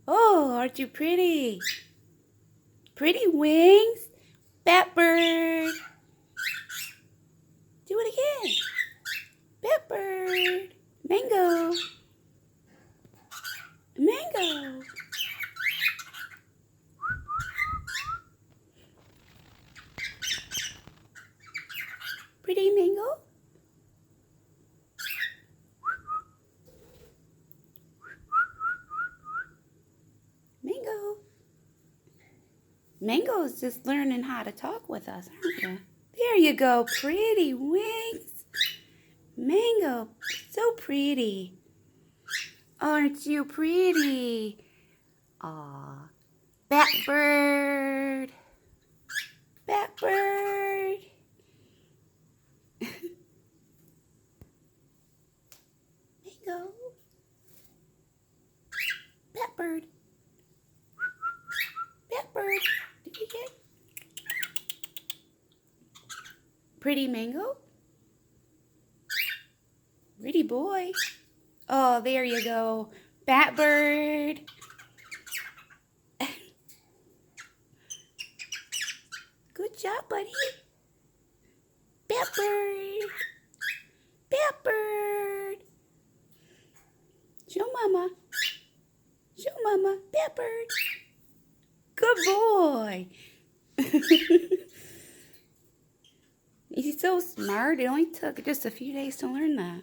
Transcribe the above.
Oh, aren't you pretty? Pretty wings. Bat bird. Do it again. Bat bird. Mango. Mango. Pretty mango. Mango. Mango's just learning how to talk with us, aren't you? There you go. Pretty wings. Mango. So pretty. Aren't you pretty? Aw. Bat bird. Bat bird. Mango. Bat bird. Bat bird. Did you get? Pretty mango? Pretty boy. Oh, there you go. Bat bird. Good job, buddy. Bat bird. Bat bird. Show mama. Show mama. Bat bird. Good boy. He's so smart. It only took just a few days to learn that.